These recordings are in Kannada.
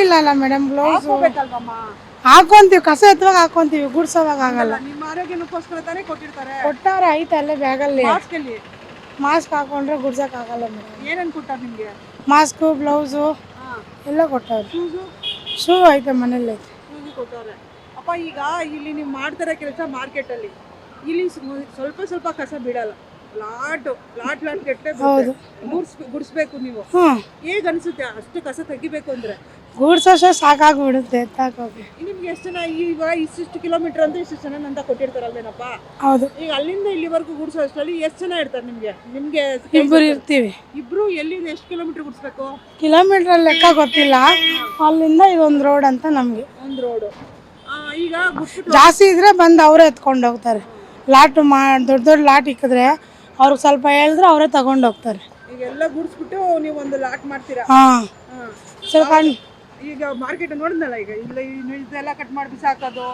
ಇಲ್ಲಲ್ಲ ಮೇಡಮ್, ಬ್ಲೌಸ್ ಹಾಕೋಬೇಕಲ್ವಮ್ಮ? ಹಾಕೊಂತೀವಿ, ಕಸ ಎತ್ತುವಾಗ ಹಾಕೊಂತೀವಿ, ಗುಡ್ಸೋವಾಗ ಆಗಲ್ಲ. ನಿಮ್ಮ ಆರೋಗ್ಯನಕ್ಕೋಸ್ಕರ ತಾನೇ ಕೊಟ್ಟಿರ್ತಾರೆ. ಕೊಟ್ಟಾರ ಐತೆ ಅಲ್ಲೇ ಬ್ಯಾಗಲ್ಲಿ. ಮಾಸ್ಕ್ ಅಲ್ಲಿ ಮಾಸ್ಕ್ ಹಾಕೊಂಡ್ರೆ ಗುಡ್ಸಕ್ ಆಗಲ್ಲ ಮೇಡಮ್. ಏನೇನು ಕೊಟ್ಟಾರ ನಿಮ್ಗೆ? ಮಾಸ್ಕು, ಬ್ಲೌಸು ಎಲ್ಲ ಕೊಟ್ಟವ್ರೆ. ಶೂ ಐತೆ ಮನೇಲಿ ಐತೆ. ಶೂಸು ಕೊಟ್ಟವ್ರೆ. ಅಪ್ಪ ಈಗ ಇಲ್ಲಿ ನೀವು ಮಾಡ್ತಾರೆ ಕೆಲಸ ಮಾರ್ಕೆಟಲ್ಲಿ, ಇಲ್ಲಿ ಸ್ವಲ್ಪ ಸ್ವಲ್ಪ ಕಸ ಬಿಡಲ್ಲ, ಲಾಟ್ ಗಟ್ಟಲೆ ಗುಡಿಸ್ಬೇಕು ನೀವು. ಹೇಗೆ ಅನ್ಸುತ್ತೆ ಅಷ್ಟು ಕಸ ತೆಗಿಬೇಕು ಅಂದ್ರೆ? ಗೂಡ್ಸೋಷ್ಟು ಸಾಕಾಗ್ಬಿಡುತ್ತೆ ಎತ್ತಾಕೋಕೆ. ನಿಮ್ಗೆ ಎಷ್ಟು ಜನ ಈಗ ಇಷ್ಟಿಷ್ಟು ಕಿಲೋಮೀಟರ್ ಅಂತ ಇಷ್ಟು ಜನ ಅಂತ ಕೊಟ್ಟಿರ್ತಾರಲ್ವೇನಪ್ಪ? ಹೌದು. ಈಗ ಅಲ್ಲಿಂದ ಇಲ್ಲಿವರೆಗೂ ಗುಡ್ಸೋ ಅಷ್ಟರಲ್ಲಿ ಎಷ್ಟು ಜನ ಇರ್ತಾರೆ ನಿಮ್ಗೆ? ಇಬ್ಬರು ಇರ್ತೀವಿ. ಇಬ್ರು ಎಲ್ಲಿಂದ ಎಷ್ಟು ಕಿಲೋಮೀಟರ್ ಗುಡಿಸ್ಬೇಕು? ಕಿಲೋಮೀಟರ್ ಲೆಕ್ಕ ಗೊತ್ತಿಲ್ಲ. ಅಲ್ಲಿಂದ ಇದೊಂದು ರೋಡ್ ಅಂತ ನಮ್ಗೆ ಒಂದು ರೋಡು. ಈಗ ಜಾಸ್ತಿ ಇದ್ರೆ ಬಂದು ಅವರೇ ಎತ್ಕೊಂಡು ಹೋಗ್ತಾರೆ. ಲಾಟ್ ದೊಡ್ಡ ದೊಡ್ಡ ಲಾಟ್ ಇಕ್ಕಿದ್ರೆ ಅವ್ರಿಗೆ ಸ್ವಲ್ಪ ಹೇಳಿದ್ರೆ ಅವರೇ ತಗೊಂಡು ಹೋಗ್ತಾರೆ. ಈಗ ಎಲ್ಲ ಗುಡಿಸ್ಬಿಟ್ಟು ನೀವು ಒಂದು ಲಾಟ್ ಮಾಡ್ತೀರಾ? ಸ್ವಲ್ಪ ಈಗ ಮಾರ್ಕೆಟ್ ನೋಡಿದ್ನಲ್ಲ, ಈಗ ಇದೆಲ್ಲ ಕಟ್ ಮಾಡಿ ಬಿಸಾಕೋದು,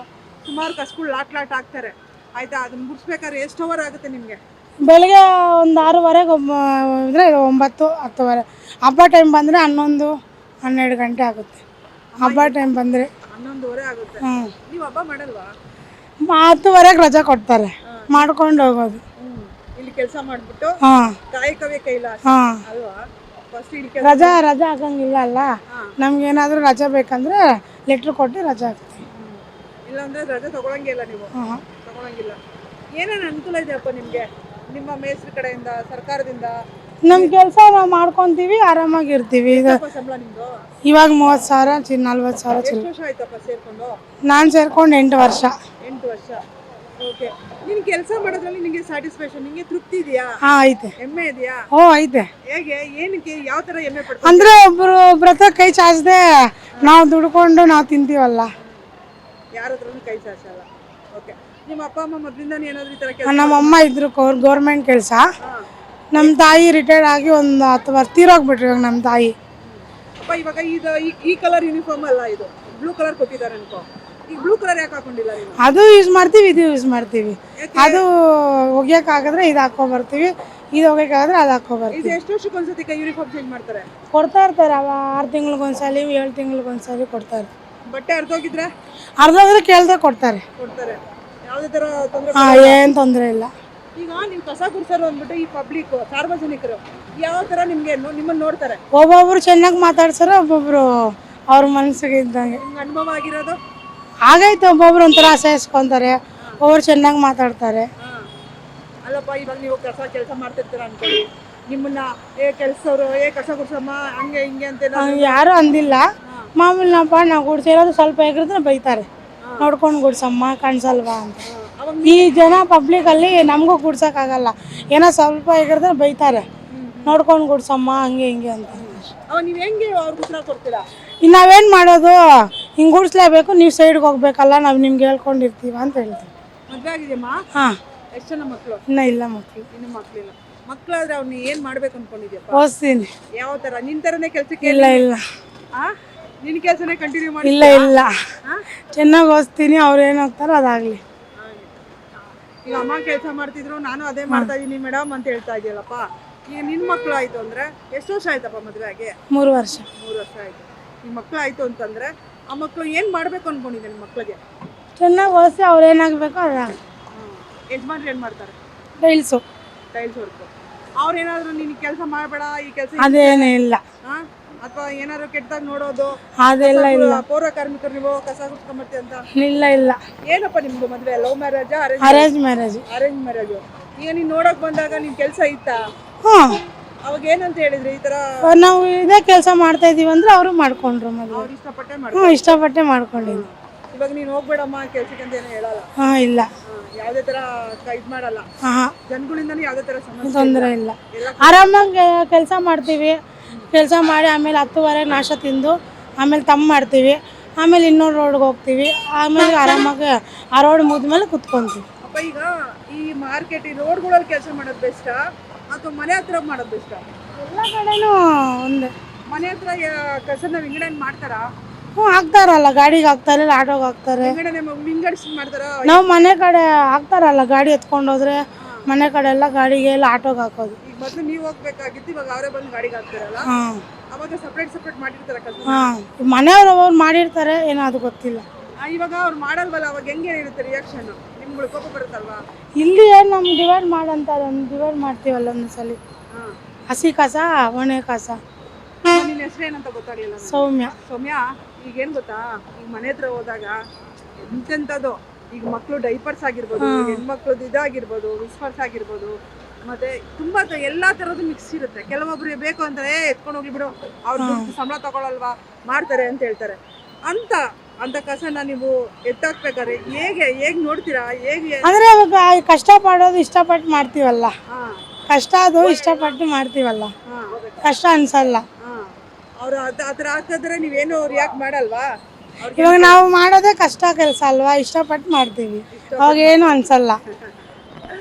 ಸುಮಾರು ಕಸ್ಗಳು ಲಾಟ್ ಹಾಕ್ತಾರೆ ಆಯ್ತಾ? ಅದನ್ನ ಗುಡಿಸ್ಬೇಕಾದ್ರೆ ಎಷ್ಟು ಅವರ್ ಆಗುತ್ತೆ ನಿಮಗೆ? ಬೆಳಗ್ಗೆ ಒಂದು 6:30 ಇದ್ರೆ 9, 10. ಹಬ್ಬ ಟೈಮ್ ಬಂದರೆ 11, 12 ಗಂಟೆ ಆಗುತ್ತೆ. ಹಬ್ಬ ಟೈಮ್ ಬಂದರೆ 11:30 ಆಗುತ್ತೆ. ನೀವು ಹಬ್ಬ ಮಾಡಲ್ವಾ? 10:30 ರಜಾ ಕೊಡ್ತಾರೆ, ಮಾಡ್ಕೊಂಡು ಹೋಗೋದು. ಇಲ್ಲಿ ಕೆಲಸ ಮಾಡ್ಬಿಟ್ಟು ಕಾಯಕವೇ ಕೈಲಾಸ ಅಲ್ವಾ? ರಜಾ ಹಾಕಂಗಿಲ್ಲ ಅಲ್ಲ. ನಮ್ಗೇನಾದ್ರೂ ರಜಾ ಬೇಕಂದ್ರೆ ಲೆಟ್ರ್ ಕೊಟ್ಟು ರಜಾ ಹಾಕ್ತೀವಿ. ಇಲ್ಲಾಂದ್ರೆ ರಜಾ ತಗೊಳಂಗಿಲ್ಲ ನೀವು? ತಗೊಳಂಗಿಲ್ಲ. ಏನೇನು ಅನುಕೂಲ ಇದೆಯಪ್ಪ ನಿಮ್ಗೆ ನಿಮ್ಮ ಮೇಸ್ತ್ರಿ ಕಡೆಯಿಂದ, ಸರ್ಕಾರದಿಂದ? ನಮ್ ಕೆಲಸ ನಾವು ಮಾಡ್ಕೊಂತೀವಿ, ಆರಾಮಾಗಿರ್ತೀವಿ. ಸಂಬಳ ನಿಮ್ದು? ಇವಾಗ 30,000, 40,000. ಎಷ್ಟು ವರ್ಷ ಆಯ್ತಪ್ಪ ಸೇರ್ಕೊಂಡು? ನಾನು ಸೇರ್ಕೊಂಡು 8 ವರ್ಷ. 8 ವರ್ಷ. ಓಕೆ. ನೀನು ಕೆಲಸ ಮಾಡೋದ್ರಲ್ಲಿ ನಿಮಗೆ ಸ್ಯಾಟಿಸ್ಫ್ಯಾಕ್ಷನ್, ನಿಮಗೆ ತೃಪ್ತಿ ಇದೆಯಾ? ಐತೆ. ಹೆಮ್ಮೆ ಇದೆಯಾ? ಐತೆ. ಹೇಗೆ, ಏನಕ್ಕೆ, ಯಾವ ತರ ಹೆಮ್ಮೆ ಪಡ್ತೀರಾ? ಅಂದ್ರೆ ಒಬ್ರ ಹತ್ರ ಕೈ ಚಾಚದೆ ನಾವು ದುಡ್ಕೊಂಡು ನಾವು ತಿಂತೀವಲ್ಲ, ಯಾರ ಹತ್ರನೂ ಕೈ ಚಾಚಲ್ಲ. ಓಕೆ. ನಿಮ್ಮ ಅಪ್ಪ ಅಮ್ಮ ಮೊದಲಿಂದ ಏನಾದ್ರು ಈ ತರ ಕೆಲಸ? ನಮ್ಮ ಅಮ್ಮ ಇದ್ರು ಗೌರ್ಮೆಂಟ್ ಕೆಲಸ. ನಮ್ಮ ತಾಯಿ ರಿಟೈರ್ಡ್ ಆಗಿ ಒಂದು 10 ವರ್ಷ ತೀರೋಗ್ಬಿಟ್ರು. ಇವಾಗ ನಮ್ಮ ತಾಯಿ. ಅಪ್ಪ ಇವಾಗ ಈ ಕಲರ್ ಯೂನಿಫಾರ್ಮ್ ಅಲ್ಲ, ಇದು ಬ್ಲೂ ಕಲರ್ ಕೊಟ್ಟಿದ್ದಾರೆ ಅನ್ಕೋ. ಈಗ ಬ್ಲೂ ಕಲರ್ ಯಾಕೆ ಹಾಕೊಂಡಿಲ್ಲ ನೀವು? ಅದು ಯೂಸ್ ಮಾಡ್ತೀವಿ, ಇದು ಯೂಸ್ ಮಾಡ್ತೀವಿ. ಅದು ಒಗ್ಯಕ್ಕಾಗಿದ್ರೆ ಇದು ಹಾಕೋ ಬರ್ತೀವಿ, ಇದು ಒಗ್ಯಕ್ಕಾಗಿದ್ರೆ ಅದು ಹಾಕೋ ಬರ್ತೀವಿ. ಇದು ಎಷ್ಟು ವರ್ಷಕ್ಕೆ ಒಂದ್ಸತಿ ಯೂನಿಫಾರ್ಮ್ ಚೇಂಜ್ ಮಾಡ್ತಾರೆ? ಕೊಡ್ತಾ ಇರ್ತಾರೆ. 6 ತಿಂಗಳಿಗೊಂದ್ಸಲಿ, 7 ತಿಂಗಳಿಗೊಂದ್ಸಲಿ ಕೊಡ್ತಾರೆ. ಬಟ್ಟೆ ಅರ್ಧೋಗಿದ್ರೆ ಕೇಳ್ದೆ ಕೊಡ್ತಾರೆ. ಯಾವುದೇ ತರ ತೊಂದರೆ? ಏನು ತೊಂದರೆ ಇಲ್ಲ. ಈಗ ನೀವು ಕಸ ಗುಡ್ಸೋರು ಅಂದ್ಬಿಟ್ಟು ಈ ಪಬ್ಲಿಕ್, ಸಾರ್ವಜನಿಕರು ಯಾವ ತರ ನಿಮ್ಮನ್ನ ನೋಡ್ತಾರೆ? ಒಬ್ಬೊಬ್ರು ಚೆನ್ನಾಗಿ ಮಾತಾಡ್ಸಾರ, ಒಬ್ಬೊಬ್ರು ಅವ್ರ ಮನಸ್ಸಿಗೆ ಇದ್ದಂಗೆ. ಅನುಭವ ಆಗಿರೋದು ಆಗೈತೆ. ಒಬ್ಬೊಬ್ರು ಒಂಥರ ಅಸಹಿಸ್ಕೊಂತಾರೆ, ಒಬ್ಬರು ಚೆನ್ನಾಗಿ ಮಾತಾಡ್ತಾರೆ. ಅಲ್ಲಪ್ಪ, ಇವಾಗ ನೀವು ಕೆಲಸ ಮಾಡ್ತಿರ್ತೀರ ಅನ್ಕೊಳ್ಳಿ, ನಿಮ್ಮನ್ನ ಕೆಲಸದವರು ಕಸ ಗುಡ್ಸಮ್ಮ ಹಂಗೆ ಹಿಂಗೆ ಅಂತ ಯಾರು ಅಂದಿಲ್ಲ. ಮಾಮೂಲಿ ನಾವು ಗುಡ್ಸಿರೋದು ಸ್ವಲ್ಪ ಎಗರಿದ್ರೆ ಬೈತಾರೆ, ನೋಡ್ಕೊಂಡು ಗುಡ್ಸಮ್ಮ ಕಾಣಿಸಲ್ವಾ ಅಂತ. ಈ ಜನ ಪಬ್ಲಿಕಲ್ಲಿ ನಮಗೂ ಗುಡ್ಸೋಕ್ಕಾಗಲ್ಲ, ಏನೋ ಸ್ವಲ್ಪ ಎಗರಿದ್ರೆ ಬೈತಾರೆ, ನೋಡ್ಕೊಂಡು ಗುಡ್ಸಮ್ಮ ಹಂಗೆ ಹಿಂಗೆ ಅಂತ. ನೀವು ಹೆಂಗೆ ಅವ್ರಿಗೆ ಉತ್ತರ ಕೊಡ್ತೀರಾ? ನಾವೇನು ಮಾಡೋದು, ಹಿಂಗೆ ಗುಡಿಸ್ಲೇಬೇಕು, ನೀವು ಸೈಡ್ಗೆ ಹೋಗ್ಬೇಕಲ್ಲ, ನಾವು ನಿಮ್ಗೆ ಹೇಳ್ಕೊಂಡಿರ್ತೀವ ಅಂತ ಹೇಳ್ತೀವಿ. ಮದುವೆ ಆಗಿದೆಯಮ್ಮ? ಎಷ್ಟು ಜನ ಮಕ್ಕಳು? ಇನ್ನೂ ಇಲ್ಲ ಮಕ್ಕಳು. ಇನ್ನು ಮಕ್ಕಳಿಲ್ಲ. ಮಕ್ಕಳಾದ್ರೆ ಅವ್ನ ಏನು ಮಾಡ್ಬೇಕು ಅನ್ಕೊಂಡಿದ್ಯಪ್ಪ? ಓದಿಸ್ತೀನಿ. ಯಾವ ಥರ? ನಿನ್ನ ಥರನೇ ಕೆಲಸಕ್ಕೆ? ಇಲ್ಲ ನಿನ್ನ ಕೆಲಸನೇ ಕಂಟಿನ್ಯೂ ಮಾಡಿ? ಇಲ್ಲ ಚೆನ್ನಾಗಿ ಓದಿಸ್ತೀನಿ, ಅವ್ರು ಏನು ಹೋಗ್ತಾರೋ ಅದಾಗಲಿ. ಈಗ ಅಮ್ಮ ಕೆಲಸ ಮಾಡ್ತಿದ್ರು, ನಾನು ಅದೇ ಮಾಡ್ತಾ ಇದ್ದೀನಿ ಮೇಡಮ್ ಅಂತ ಹೇಳ್ತಾ ಇದೆಯಲ್ಲಪ್ಪ. ಈಗ ನಿನ್ನ ಮಕ್ಕಳು ಆಯಿತು ಅಂದರೆ ಎಷ್ಟು ವರ್ಷ ಆಯ್ತಪ್ಪ ಮದುವೆ ಆಗಿ? 3 ವರ್ಷ. 3 ವರ್ಷ ಆಯಿತು. ನಿಮ್ಮ ಮಕ್ಕಳು ಆಯಿತು ಅಂತಂದರೆ ಆ ಮಕ್ಕಳು ಏನು ಮಾಡಬೇಕು ಅಂದ್ಕೊಂಡಿದ್ದೆ? ನಿಮ್ಮ ಮಕ್ಕಳಿಗೆ ಚೆನ್ನಾಗಿ ಓದಿಸಿ ಅವ್ರು ಏನಾಗಬೇಕೋ ಅದಾಗ. ಯಜಮಾನ್ರು ಏನು ಮಾಡ್ತಾರೆ? Tiles work. ಅವ್ರೇನಾದರೂ ನೀನು ಕೆಲಸ ಮಾಡಬೇಡ, ಈ ಕೆಲಸ ಅದೇನೇ ಇಲ್ಲ, ಅಥವಾ ಏನಾದ್ರು ಕೆಟ್ಟದಾಗ ನೋಡೋದು ಅದೆಲ್ಲ ಇಲ್ಲ. ಪೌರ ಕಾರ್ಮಿಕರು ನೀವು ಕಸ ಗುಡ್ಸ್ಕೊಂಬರ್ತೀವಿ ಅಂತ? ಇಲ್ಲ. ಏನಪ್ಪ ನಿಮ್ದು ಮದುವೆ ಲವ್ ಮ್ಯಾರೇಜಾ ಅರೇಂಜ್ ಮ್ಯಾರೇಜ್? Arrange marriage. ಈಗ ನೀನು ನೋಡೋಕೆ ಬಂದಾಗ ನಿನ್ನ ಕೆಲಸ ಇತ್ತಾ? ಅವಾಗ ಏನಂತ ಹೇಳಿದ್ರಿ? ಈ ಥರ ನಾವು ಇದೇ ಕೆಲಸ ಮಾಡ್ತಾ ಇದೀವಿ ಅಂದ್ರೆ ಅವರು ಮಾಡ್ಕೊಂಡ್ರು ಮದುವೆ. ಅವ್ರು ಇಷ್ಟಪಟ್ಟೆ ಇಷ್ಟಪಟ್ಟೆ ಮಾಡ್ಕೊಂಡಿದ್ವಿ. ಇವಾಗ ನೀನು ಹೋಗ್ಬೇಡಮ್ಮ ಕೆಲಸಕ್ಕೆ ಅಂತ ಏನೋ ಹೇಳಲ್ಲ? ಇಲ್ಲ. ಯಾವುದೇ ಥರ ಇದು ಮಾಡಲ್ಲ? ಜನಗಳಿಂದನೂ ಯಾವುದೇ ಥರ ಸಮಸ್ಯೆ ತೊಂದರೆ ಇಲ್ಲ, ಆರಾಮಾಗಿ ಕೆಲಸ ಮಾಡ್ತೀವಿ. ಕೆಲಸ ಮಾಡಿ ಆಮೇಲೆ 10:30 ನಾಷ್ಟ ತಿಂದು ಆಮೇಲೆ ಮಾಡ್ತೀವಿ. ಆಮೇಲೆ ಇನ್ನೊಂದು ರೋಡ್ಗೆ ಹೋಗ್ತೀವಿ. ಆಮೇಲೆ ಆರಾಮಾಗಿ ಆ ರೋಡ್ ಮುಗಿದ್ಮೇಲೆ ಕುತ್ಕೊಂತೀವಿ. ಅಪ್ಪ ಈಗ ಈ ಮಾರ್ಕೆಟ್, ಈ ರೋಡ್ಗಳಲ್ಲಿ ಕೆಲಸ ಮಾಡೋದು ಬೆಸ್ಟಾ ಅಥವಾ ಮನೆ ಹತ್ರ ಮಾಡೋದು ಬೆಸ್ಟಾ? ಎಲ್ಲ ಕಡೆನೂ ಒಂದೇ. ಮನೆ ಹತ್ರ ಕಸನ ವಿಂಗಡಣೆ ಮಾಡ್ತಾರಾ? ಹಾಕ್ತಾರಲ್ಲ, ಗಾಡಿಗೆ ಹಾಕ್ತಾರೆ, ಆಟೋಗೆ ಹಾಕ್ತಾರೆ. ವಿಂಗಡಿಸಿ ಮಾಡ್ತಾರಾ? ನಾವು ಮನೆ ಕಡೆ ಹಾಕ್ತಾರಲ್ಲ, ಗಾಡಿ ಎತ್ಕೊಂಡು ಹೋದ್ರೆ ಮನೆ ಕಡೆ ಎಲ್ಲ ಗಾಡಿಗೆ ಎಲ್ಲ ಆಟೋಗೆ ಹಾಕೋದು. ಈಗ ಮೊದಲು ನೀವು ಹೋಗ್ಬೇಕಾಗಿತ್ತು, ಇವಾಗ ಅವರೇ ಬಂದು ಗಾಡಿಗೆ ಹಾಕ್ತಾರಲ್ಲ. ಹಾಂ ಅವಾಗ ಸಪ್ರೇಟ್ ಮಾಡಿರ್ತಾರೆ ಕಸ. ಹಾಂ ಮನೆಯವ್ರು ಅವ್ರು ಮಾಡಿರ್ತಾರೆ, ಏನೋ ಅದು ಗೊತ್ತಿಲ್ಲ. ಇವಾಗ ಅವ್ರು ಮಾಡಲ್ವಲ್ಲ, ಅವಾಗ ಹೆಂಗೆ ಇರುತ್ತೆ ರಿಯಾಕ್ಷನ್? ನಿಮ್ಗಳು ಕೋಪ ಬರುತ್ತಲ್ವಾ? ಇಲ್ಲಿ ಏನು ನಮ್ಗೆ ಡಿವೈಡ್ ಮಾಡಂತಾರೆ, ಡಿವೈಡ್ ಮಾಡ್ತೀವಲ್ಲ ಒಂದೊಂದ್ಸಲಿ. ಹಾಂ. ಹಸಿ ಕಸ ಒಣ ಕಸ. ನಿನ್ನ ಹೆಸರು ಏನಂತ ಗೊತ್ತಾಗ್ಲಿಲ್ಲ ನನಗೆ. ಸೌಮ್ಯ. ಸೌಮ್ಯ, ಈಗೇನು ಗೊತ್ತಾ, ಈಗ ಮನೆ ಹತ್ರ ಹೋದಾಗ ಎಂತೆಂಥದ್ದು, ಈಗ ಮಕ್ಕಳು ಡೈಪರ್ಸ್ ಆಗಿರ್ಬೋದು, ಹೆಣ್ಮಕ್ಳದ್ದು ಇದಾಗಿರ್ಬೋದು, ವಿಸ್ಪರ್ಸ್ ಆಗಿರ್ಬೋದು, ಮತ್ತೆ ತುಂಬಾ ಎಲ್ಲಾ ತರದ್ದು ಮಿಕ್ಸ್ ಇರುತ್ತೆ. ಕೆಲವೊಬ್ರು ಬೇಕು ಅಂತ ಎತ್ಕೊಂಡು ಹೋಗ್ಲಿ ಬಿಡು, ಅವ್ರ ಸಂಬಳ ತಗೊಳಲ್ವಾ, ಮಾಡ್ತಾರೆ ಅಂತ ಹೇಳ್ತಾರೆ. ಅಂತ ಕಸನ ನೀವು ಎತ್ತಾಕ್ಬೇಕಾದ್ರೆ ಹೇಗೆ ನೋಡ್ತೀರಾ? ಹೇಗೆ ಅಂದ್ರೆ ಇವಾಗ ಕಷ್ಟ ಪಡೋದು ಇಷ್ಟಪಟ್ಟು ಮಾಡ್ತೀವಲ್ಲ, ಹಾ ಕಷ್ಟ ಅದು ಇಷ್ಟಪಟ್ಟು ಮಾಡ್ತೀವಲ್ಲ, ಹಾ ಕಷ್ಟ ಅನ್ಸಲ್ಲ. ಹಾ ಅವ್ರು ಆ ಥರ ಹಾಕಿದ್ರೆ ನೀವೇನು ರಿಯಾಕ್ಟ್ ಮಾಡಲ್ವಾ? ಇವಾಗ ನಾವು ಮಾಡೋದೇ ಕಷ್ಟ ಕೆಲಸ ಅಲ್ವಾ, ಇಷ್ಟಪಟ್ಟು ಮಾಡ್ತೀವಿ, ಅವಾಗ ಏನು ಅನ್ಸಲ್ಲ.